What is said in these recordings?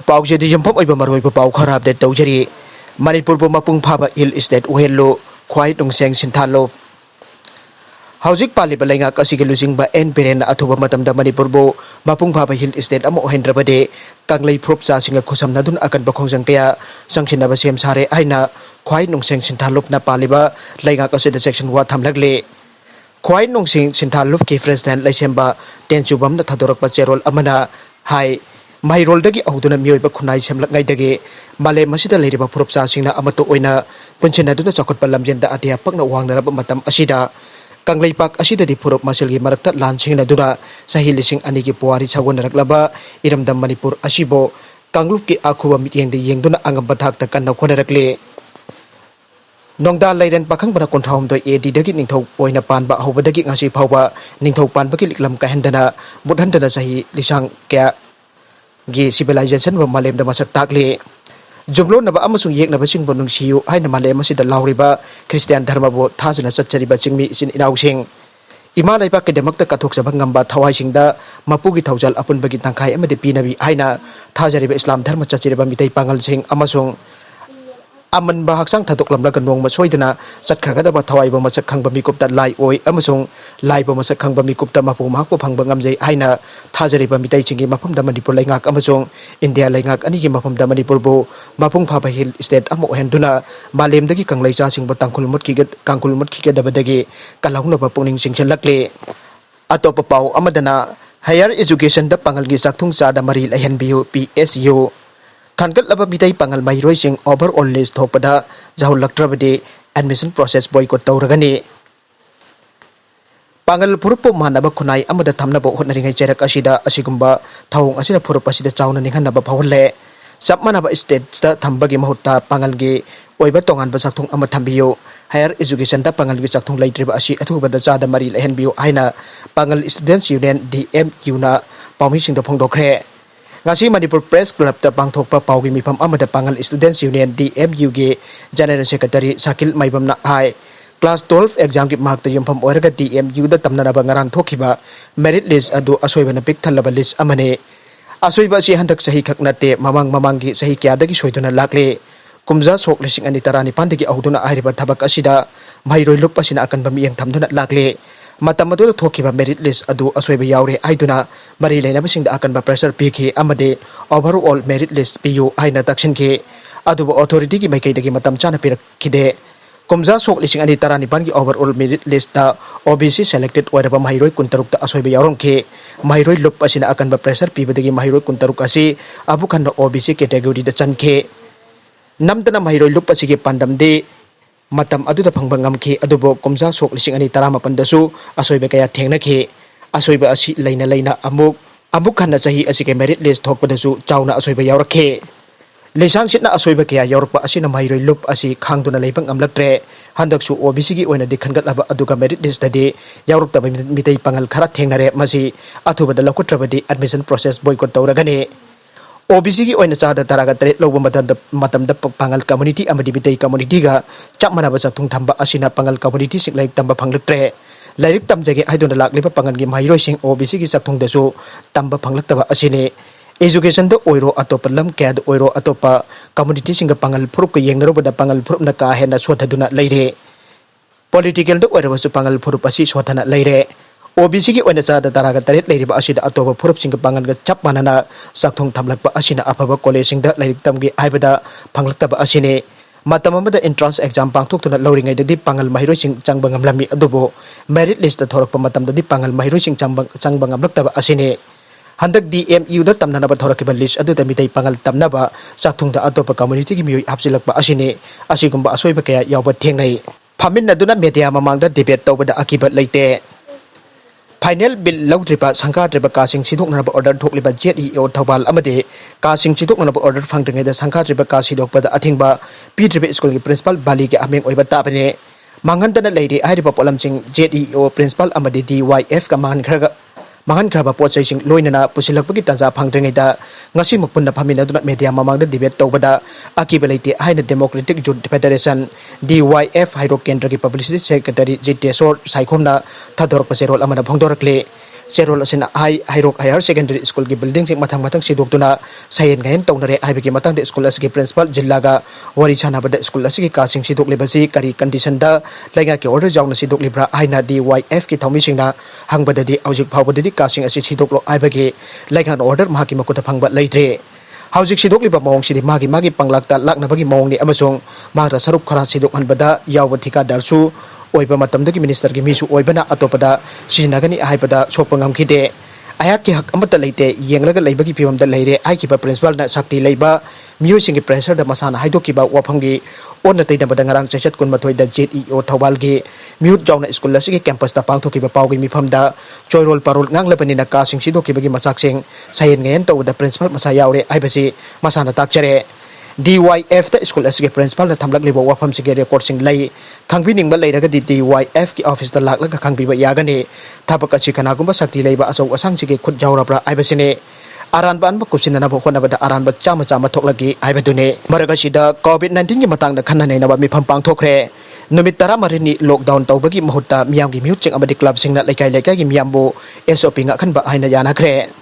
पाउजे दी जंपम ओइबा मरोइ पाउ खरा अपडेट तौजरी मणिपुर बो मपुंग फाबा hill state उहेलो ख्वाइ नुंसेंग सिंथालो हौजिक पालिबा लैंगा कसिगे लुजिंगबा N Peren अथुबा मतमदा Manipur बो मपुंग फाबा हिल स्टेट अमो ओहेंद्रबदे कांगलै फ्रोप चासिंग खुसमनादुन अकन बखोंजंग कया संसिनबा सेम सारे आइना ख्वाइ नुंसेंग सिंथालोपना पालिबा लैंगा कसिदा सेक्शन वा थमलगले ख्वाइ नुंसेंग सिंथालोप के प्रेसिडेंट लैसेंबा टेंचुबमना थादोरकपा चेरोल अमना हाई माइरोलदगी औदुना मियोइबा खुनाइ सेमलकनाइदगे माले मसिदा लेरिबा फुरुपचासिंगना अमतो ओइना पुंचिनादुना चौखटपा लमजेंदा अतिया पक्ना वांगनरबा मतम असिदा कांगलैपाक असिददि फुरुप मसलगी मरक्ता लानसिंगनादुना सही लिसिंग अनिगी पुवारी छागोनरकलबा इरमदम मणिपुर असिबो कांगलुपकी आखुबा मिटियेंगदे येंगदुना अंगम बथाकता कन्ना खोनरकले नोंदा लैरन पाखंबना कोंथाउमदो एडीदगी निंथौ ओइना पानबा हौबदगी ngasi फावबा निंथौ पानबगी लिकलम काहेंदना बुधहंदना सही लिसांग क्या गी सिविलाइजेशन व मालेम द मसक ताकले जुमलो नबा अमसुंग येकनबा सिंगबो नुंसियु हाइना मालेम मसिदा लावरिबा क्रिस्टियन धर्मबो थाजना चच्चरिबा चिंगमी इसिन इनाउसिंग इमा लाइबा केदमक्ता कथोकसबा ngamba थवाइसिंगदा मपुगी थौजल अपुनबगी तंखाइ अमदि पिनबी हाइना थाजरिबा इस्लाम धर्म चच्चरिबा मितै पांगलसिंग अमसुंग अमनबा हक्सांग थादोकलमलगा नोंगमा सोइदना चटखरगदबा थवाइबा मसक खंगबा मिकुपता लाई ओइ अमसुंग लाइबा मसक खंगबा मिकुपता मपु महको फंगबा ngamjai हाइना थाजरिबा मितै चिंगी मफमदा मणिपुर लैंगाक अमसुंग इंडिया लैंगाक अनिगी मफमदा मणिपुर बो मपुंग फाबा हिल स्टेट अमो हेंदुना मालेमदगी कांगलै चासिंगबा कांकुल मुटकी दबदगी कलौनबा पुनिंग सिंगचलकले अतोप पाउ अमदना हायर एजुकेशन द पांगलगी चाकथुंग चादा मरी लहनबियु PSU थानगलबा मितै पांगल माइरोइसिंग ओवरऑल लिस्ट थोपदा जाहुलक्ट्रबदे एडमिशन प्रोसेस बॉयकॉट तौरगनी पांगल फुरुपो मानबा खुनाइ अमदा थमनबा होटनरिङै चेरक असिदा असिगुम्बा थाउंग असिदा फुरुप असिदा चाउना निंहनबा फावले चपमानबा स्टेट्सदा थम्बगी महुत्ता पांगलगी ओइबा तोंगानबा चाकथुंग अमा थम्बियो हायर एजुकेशन दा पांगलगी चाकथुंग लैत्रिबा असी अथुबदा चादा मरी लहनबियो हाइना पांगल स्टूडेंट्स यूनियन DMU ना पाउमिसिंग the फोंदोखरे ngasi Manipur Press Club ta pangthokpa paugi mifam amada pangal Students Union DMU ge General Secretary Sakil Maibamna hai Class 12 exam ki mark ta yumpham oiraga DMU da tamnanaba ngarang thokhiba merit list adu asoibana pik thalaba list amane asoiba si handak sahi khaknate mamang gi sahi kya dagi soiduna lakle kumja sok lising ani tarani pandagi auduna ahriba thabak asida mairoi lup pasina akan bamiyang thamduna lakle matam adu thokiba merit list adu asoiba yaure aiduna mari leinabasingda akanba pressure piki amade overall merit list PU aina takshin ke adu authority ki maikai dagi matam chana pirak khide kumja sok lising ani tarani pan gi overall merit list ta OBC selected oiraba mairoi kuntaruk ta asoiba yaurong ke mairoi lup asina akanba pressure pibadagi mairoi kuntaruk asi abukan OBC category da chanke namdana mairoi lup asige pandam de matam aduda phangba ngamkhe adubo kumja sok lising ani taramapan dasu asoiba kaya thengnakhe asoiba asi laina amuk khanna chahi asike merit list thokpadasu chauna asoiba yaurakhe lesang sitna asoiba kaya yaurakpa asina mairoi lup asi khangduna leibang amlaktre handaksu OBC gi oina dikhangatlaba aduga merit list tade yauruktaba mitei pangal khara thengnare masi athubada lakutrabadi admission process boycott tawragane OBC की ओइन चादा तरागा तरे Lobo मतमदा पंगल community अमदि बितै community गा चपमनाबा चाथुंग थंबा असिना पंगल community sing like तंबा फंगलक्ट्रे like तमजगे हाइदोना लाक्लिबा पंगल गी माइरोइ सिंग OBC की चाथुंग दसु तंबा फंगलक्तबा असिने education the ओइरो Atop lump कैद ओइरो अतोप कम्युनिटी सिंग पंगल फुरुप के येंगनरोबदा पंगल फुरुप न का हेना सोथदुना लैरे पॉलिटिकल द ओइरोबसु पंगल फुरुप असि सोथना लैरे OBC की ओइना चादा तरागा तरेत लैरिबा असिदा अतोबा फुरुप सिंग पंगलगा चप मानना साक्थोंग थमलकपा असिना अफबा कॉलेज सिंग द लाइक तमगी आइबदा फंगलक्तबा असिने matam amada entrance exam pangthokna lawringai dadi pangal mahiroi sing changbang amlami adubo merit list thorakpa matam dadi pangal mahiroi sing changbang amlaktaba asine handak DMU da tamnana ba thorakiba list adu da mitai pangal tamnaba sakthungda atopa community gi mioi hapsilakpa asine asigumba asoiba kaya yawba thengnai phamin aduna media mamangda debate tawbada akiba leite final bill लौद्रिबा संखाद्रिबा कासिंग सिदोकनबा order थोकलिबा JEO Thoubal अमदे कासिंग सिदोकनबा order फंगद्रिङैदा संखाद्रिबा कासिदोकपदा अथिंबा पीद्रिबा स्कूल की प्रिंसिपल बाली के आमेंग ओइबा ताबने मांगनदना लैरि आइरिबा पोलमसिंग JEO प्रिंसिपल अमदे DYF का मांगनखरबा पोचैसिंग लोइनना पुसिलकपगी तंजा फंगद्रिङैदा ngasi mukpunna phaminaduna media mamangda debate tawbada akiba leite haina democratic youth federation DYF hairo kendra ki publicity secretary JTSOR saikhomna thador paserol amana phongdorakle ꯆꯦꯔꯣꯜ ꯑꯁꯤꯅ ꯍꯩꯔꯣꯛ ꯍꯥꯌꯔ ꯁꯦꯀꯦꯟꯗꯔꯤ ꯁ꯭ꯀꯨꯜꯒꯤ ꯕꯤꯜꯗꯤꯡꯁꯤꯡ ꯃꯊꯪ ꯁꯤꯗꯣꯛꯇꯨꯅ ꯁꯌꯦꯟ ꯒꯥꯌꯟ ꯇꯧꯅꯔꯦ ꯍꯥꯏꯕꯒꯤ ꯃꯇꯥꯡꯗ ꯁ꯭ꯀꯨꯜ ꯑꯁꯤꯒꯤ ꯄ꯭ꯔꯤꯟꯁꯤꯄꯥꯜ ꯖꯤꯜꯂꯥꯒ ꯋꯥꯔꯤ ꯁꯥꯟꯅꯕꯗ ꯁ꯭ꯀꯨꯜ ꯑꯁꯤꯒꯤ ꯀꯥꯁꯤꯡ ꯁꯤꯗꯣꯛꯂꯤꯕꯁꯤ ꯀꯔꯤ ꯀꯟꯗꯤꯁꯟꯗ ꯂꯩꯉꯥꯛꯀꯤ ꯑꯣꯔꯗꯔ ꯌꯥꯎꯅ ꯁꯤꯗꯣꯛꯂꯤꯕ꯭ꯔꯥ ꯍꯥꯏꯅ DYFꯀꯤ ꯊꯧꯃꯤꯁꯤꯡꯅ ꯍꯪꯕꯗꯗꯤ ꯍꯧꯖꯤꯛ ꯐꯥꯎꯕꯗꯗꯤ ꯀꯥꯁꯤꯡ ꯑꯁꯤ ꯁꯤꯗꯣꯛꯂꯣ ꯍꯥꯏꯕꯒꯤ ꯂꯩꯉꯥꯛꯅ ꯑꯣꯔꯗꯔ ꯃꯍꯥꯛꯀꯤ ꯃꯈꯨꯠꯇ ꯐꯪꯕ ꯂꯩꯇ꯭ꯔꯦ ꯍꯧꯖꯤꯛ ꯁꯤꯗꯣꯛꯂꯤꯕ ꯃꯑꯣꯡꯁꯤꯗꯤ ꯃꯥꯒꯤ ꯄꯪꯂꯥꯛꯇ ꯂꯥꯛꯅꯕꯒꯤ ꯃꯑꯣꯡꯅꯤ ꯑꯃꯁꯨꯡ ꯃꯍꯥꯛꯅ ꯁꯔꯨꯛ ꯈꯔ ꯁꯤꯗꯣꯛꯍꯟꯕꯗ ꯌꯥꯎꯕ ꯊꯤꯀꯥꯗꯥꯔꯁꯨ ꯑꯣꯏꯕ ꯃꯇꯝꯗꯒꯤ ꯃꯤꯅꯤꯁꯇꯔꯒꯤ ꯃꯤꯁꯨ ꯑꯣꯏꯕꯅ ꯑꯇꯣꯞꯄꯗ ꯁꯤꯖꯤꯟꯅꯒꯅꯤ ꯍꯥꯏꯕꯗ ꯁꯣꯛꯄ ꯉꯝꯈꯤꯗꯦ ꯑꯩꯍꯥꯛꯀꯤ ꯍꯛ ꯑꯃꯠꯇ ꯂꯩꯇꯦ ꯌꯦꯡꯂꯒ ꯂꯩꯕꯒꯤ ꯐꯤꯕꯝꯗ ꯂꯩꯔꯦ ꯍꯥꯏꯈꯤꯕ ꯄ꯭ꯔꯤꯟꯁꯤꯄꯥꯜꯅ ꯁꯛꯇꯤ ꯂꯩꯕ ꯃꯤꯑꯣꯏꯁꯤꯡꯒꯤ ꯄ꯭ꯔꯦꯁꯔꯗ ꯃꯁꯥꯅ ꯍꯥꯏꯗꯣꯛꯈꯤꯕ ꯋꯥꯐꯝꯒꯤ ꯑꯣꯟꯅ ꯇꯩꯅꯕꯗ ꯉꯔꯥꯡ ꯆꯩꯆꯠ 12ꯗ JEO ꯊꯧꯕꯥꯜꯒꯤ ꯃꯤꯍꯨꯠ ꯌꯥꯎꯅ ꯁ꯭ꯀꯨꯜ ꯑꯁꯤꯒꯤ ꯀꯦꯝꯄꯁꯇ ꯄꯥꯡꯊꯣꯛꯈꯤꯕ ꯄꯥꯎꯒꯤ ꯃꯤꯐꯝꯗ ꯆꯣꯏꯔꯣꯜ ꯄꯥꯔꯣꯜ ꯉꯥꯡꯂꯕꯅꯤꯅ ꯀꯥꯁꯤꯡ ꯁꯤꯗꯣꯛꯈꯤꯕꯒꯤ ꯃꯆꯥꯛꯁꯤꯡ ꯁꯌꯦꯟ ꯒꯥꯌꯟ ꯇꯧꯕꯗ ꯄ꯭ꯔꯤꯟꯁꯤꯄꯥꯜ ꯃꯁꯥ ꯌꯥꯎꯔꯦ ꯍꯥꯏꯕꯁꯤ ꯃꯁꯥꯅ ꯇꯥꯛꯆꯔꯦ DYFꯗ ꯁ꯭ꯀꯨꯜ ꯑꯁꯤꯒꯤ ꯄ꯭ꯔꯤꯟꯁꯤꯄꯥꯜꯅ ꯊꯝꯂꯛꯂꯤꯕ ꯋꯥꯐꯝꯁꯤꯡꯒꯤ ꯔꯦꯀꯣꯔꯗꯁꯤꯡ ꯂꯩ ꯈꯪꯕꯤꯅꯤꯡꯕ ꯂꯩꯔꯒꯗꯤ DYFꯀꯤ ꯑꯣꯐꯤꯁꯇ ꯂꯥꯛꯂꯒ ꯈꯪꯕꯤꯕ ꯌꯥꯒꯅꯤ ꯊꯕꯛ ꯑꯁꯤ ꯀꯅꯥꯒꯨꯝꯕ ꯁꯛꯇꯤ ꯂꯩꯕ ꯑꯆꯧ ꯑꯁꯥꯡꯁꯤꯡꯒꯤ ꯈꯨꯠ ꯌꯥꯎꯔꯕ꯭ꯔꯥ ꯍꯥꯏꯕꯁꯤꯅꯤ ꯑꯔꯥꯟꯕ ꯑꯟꯕ ꯀꯨꯞꯁꯤꯟꯅꯅꯕ ꯍꯣꯠꯅꯕꯗ ꯑꯔꯥꯟꯕ ꯆꯥꯝꯃ ꯊꯣꯛꯂꯛꯈꯤ ꯍꯥꯏꯕꯗꯨꯅꯤ ꯃꯔꯛ ꯑꯁꯤꯗ COVID-19ꯒꯤ ꯃꯇꯥꯡꯗ ꯈꯟꯅ ꯅꯩꯅꯕ ꯃꯤꯐꯝ ꯄꯥꯡꯊꯣꯛꯈ꯭ꯔꯦ ꯅꯨꯃꯤꯠ 14ꯅꯤ ꯂꯣꯛꯗꯥꯎꯟ ꯇꯧꯕꯒꯤ ꯃꯍꯨꯠꯇ ꯃꯤꯌꯥꯝꯒꯤ ꯃꯤꯍꯨꯠꯁꯤꯡ ꯑꯃꯗꯤ ꯀ꯭ꯂꯕꯁꯤꯡꯅ ꯂꯩꯀꯥꯏꯒꯤ ꯃꯤꯌꯥꯝꯕꯨ SOP ngakhnba haina yanakhre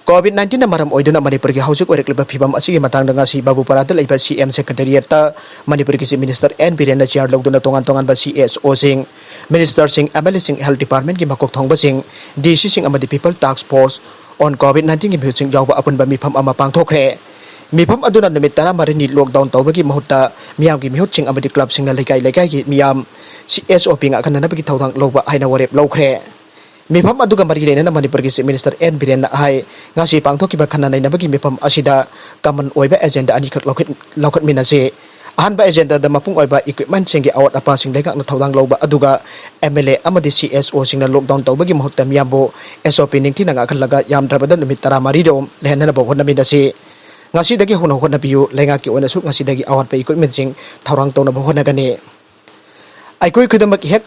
COVID-19 maram oiduna Manipur gi haujuk oirekliba phibam asigi matangda ngasi Babuparada leiba CM Secretariat ta Manipur gi Minister N Birena chair logduna tongan ba CSO sing Minister sing MLA sing Health Department gi makok thongba sing DC sing amadi People Task Force on COVID-19 gi Mihutsing jawba apunba mifam ama pangthokre mifam aduna numit 13ni lockdown tawbagi mahutta Miyamgi Mihutsing amadi club singna leikai gi miyam CSOP ngakhanna nabagi thawdang loba haina warep laukhre mifam aduga mari Lainana Manipur gi Minister N Birena hai ngasi pangthokiba khana nainabagi mifam asida common oiba agenda ani khak lokhat minase ahanba agenda da mapung oiba equipment singi awat apa sing legak na thawdang loba aduga MLA amadi CSO singna lockdown tawbagi mahutta miyambo SOP ningthi na ngakhallaga yamdrabada numit 13 rom lehanana bawhonna minase ngasi dagi hono honna biu lenga ki ona su ngasi dagi awat pa equipment sing thawrang tawna bawhonna gani aikoi khudamak hek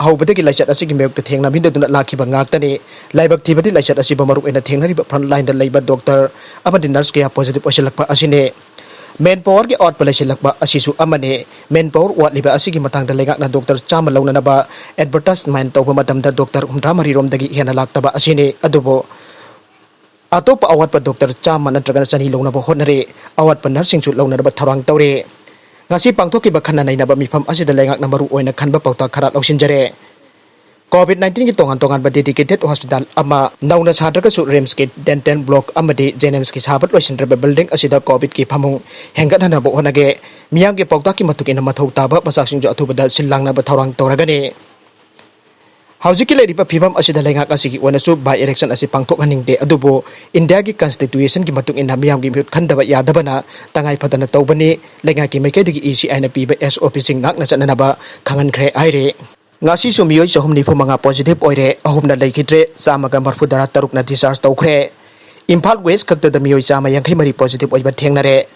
hawbadagi laichat asigi meyok thengna bindaduna lakhiba ngaktani laibak thibadi laichat asi bamaruk ena thengnariba front line da leiba doctor amadi nurse kaya positive osilakpa asine manpower gi out palasilakpa asisu amane manpower watliba asigi matangda legakna doctor chama launana ba advertisement tawba matamda doctor 13 rom dagi hena laktaba asine adubo atop awat pa doctor chama natraga chani launa ba honare awat pa nursing chu launa ba tharang tawre ngasi pangthoki ba khana nainaba mifam asida lengak namaru oina khanba pauta kharat lausinjare COVID-19 gi tongan ba dedicated hospital ama nauna sadraga su rems ki dental block amadi jenems ki sabat loisindraba building asida covid ki phamung hengat hana bo honage miyam gi pauta ki matukina mathau taba pasaksing jo athubada silangna ba thaurang toragani Haujiki leriba phibam asida lengak asigi onasu by election asi pangthok haningde adubo India gi constitution gi matung ina miyam gi mihut khandaba yadabana tangai phadana tawbani lengak ki maikadigi ECI na piba SOP sing ngakna chananaba khangankhre aire ngasi su miyoi chahumni phumanga positive oire ahumna Leikhidre chamaga marfudara tarukna discharge tawkhre Imphal West khakta da miyoi chama 83 positive oiba thengnare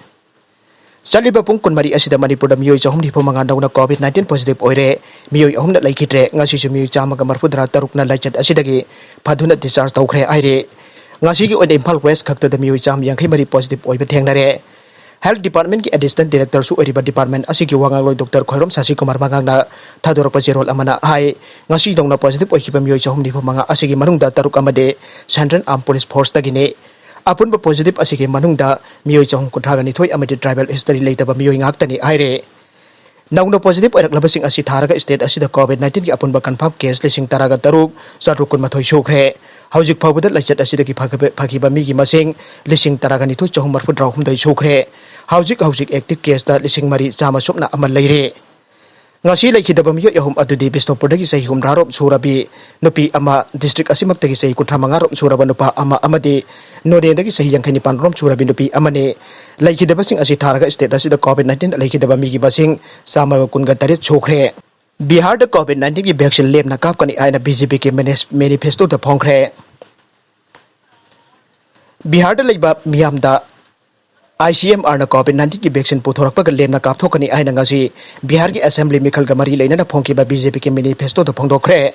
Saliba pung kun mari asida Manipur da miyoi chahumni phumanga nauna COVID-19 positive oire miyoi ahumna Leikhidre ngasi su miyoi chamaga marfudara tarukna laichat asidagi phaduna discharge tawkhre aire ngasi gi oine Imphal West khakta da miyoi chama 83 positive oiba thengnare Health Department ki Assistant Director su oriba department asigi wangaloi Dr. Khairom Sasi Kumar Mangangna thadorpa jerol amana hai ngasi dongna positive oikiba miyoi chahumni phumanga asigi manungda taruk amade Central Armed Police Force tagine apunba positive asigi manungda miyoi chahum kuthagani thoi amade tribal history leitaba miyoi ngaktani aire nauna positive oiraklabasing asi tharaga state asida COVID-19 ki apunba confirm case lising taraga taruk satrukun mathoi Sukhre haujuk phawbada laichat asidagi phakiba migi masing lising taraga ni thoi chahum marfudra humdai Sukhre haujuk active case da lising mari chama sopna amal leire ngasi Leikhidaba miyo yahum adudi Bisnopurdagi sahi humrarop surabi nupi ama district asimaktagi sahi kunthamangarop suraba nupa ama amadi Nodendagi sahi 95 rom surabi nupi amane Leikhidaba sing asi tharaga state asida COVID-19 Leikhidaba migi basing sama kunga tarit Sukhre Bihar da COVID-19 ki vaccine lemna kapkani aina BJP ke manifesto da fongkhre Bihar da leiba miyamda ICMR na COVID-19 ki vaccine puthorakpa lemna kapthokani aina ngasi Bihar ki assembly mikhal ga mari Lainana phongkiba BJP ke manifesto da phongdokre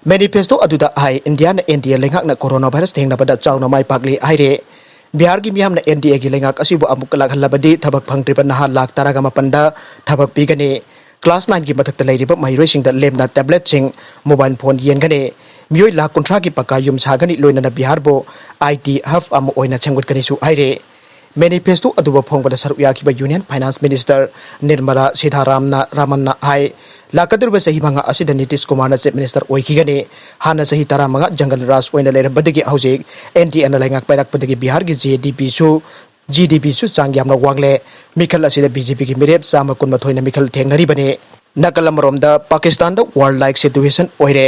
manifesto aduda ai India na NDA lengak na coronavirus thengna bada chawna mai pakli aire Bihar gi miyam na NDA gi lengak asibu amuk lakhalabadi thabak phangtriba naha lakh taraga mapanda thabak pigani class 9 ki mathakta leiriba mairoi sing da lemna tablet sing mobile phone yen gane मियोय lakh कुंथ्रा की पक्का yum सागनी लोइना Bihar बो IT हफ um ओइना छंगुटकनिसु हाइरे manifesto अदुबा फोंगबदा सरुक याखिबा union finance minister Nirmala Sitharaman हाई लाकदुरबा सही मंगा असिदा नीतीश कुमार चीफ मिनिस्टर ओइखिगने हाना सही तरा मंगा जंगल राज ओइना लेरबदगी हौजिक NTN लाइंगाक पैरकपदगी बिहार की GDP सु चांग यामना वांगले मिखल असिदा BJP की मिरेप चामा कुनमथोइना मिखल थेंगनरिबने नकल अमरोमदा पाकिस्तान द वर्ल्ड लाइक सिचुएशन ओइरे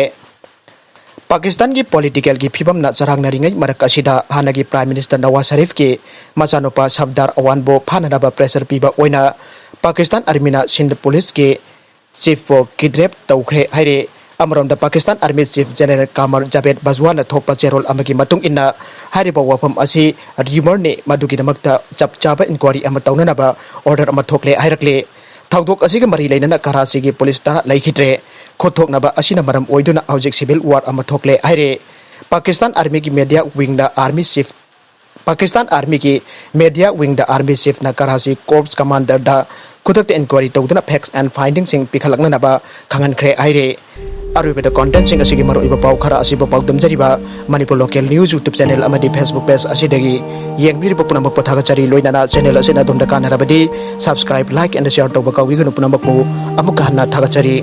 पाकिस्तान की पॉलिटिकल की फिबम न चरांग नरिंगै मरक असिदा हाना की प्राइम मिनिस्टर नवाज शरीफ के मचानोपा सफदार अवानबो फाननाबा प्रेशर पीबा ओइना पाकिस्तान आर्मीना सिंध पुलिस के चीफ किडनैप तौखरे हाइरे अमरोमदा Pakistan army chief general Qamar Javed बाजवाना थोकपा चेरोल अमगी मतुंग इन्ना हारिबा वाफम असी रिमर ने मदुगिदमक्ता चपचाबा इंक्वायरी अमा तौननाबा ऑर्डर अमा थोकले हाइरकले थौदोक असिगा मरी लेना कराची की पुलिस ताना लैखिद्रे खोथोकनाबा असिना मरम ओइदुना हौजिक सिविल वार अमा थोकले हाइरे पाकिस्तान आर्मी की मीडिया विंग द आर्मी चीफ पाकिस्तान आर्मी की मीडिया विंग द आर्मी चीफ न कराची कोर्प्स कमांडर द खुदक इंक्वायरी तौदुना फैक्ट्स एंड फाइंडिंग सिंग पिखलकनाबा खंगनख्रे हाइरे अरुबेद कंटेंट सिंग असिगी मरो इबा पाउ खरा असिबा पाउ दमजरिबा Manipur local news YouTube channel अमदी फेसबुक पेज असिदगी येंगबिरिबा पुनमक पथागचरी लोइनाना चैनल असिना दुमदा कानरबदी सब्सक्राइब लाइक एंड शेयर तौबा काविगनु पुनमकु अमुक हन्ना थागचरी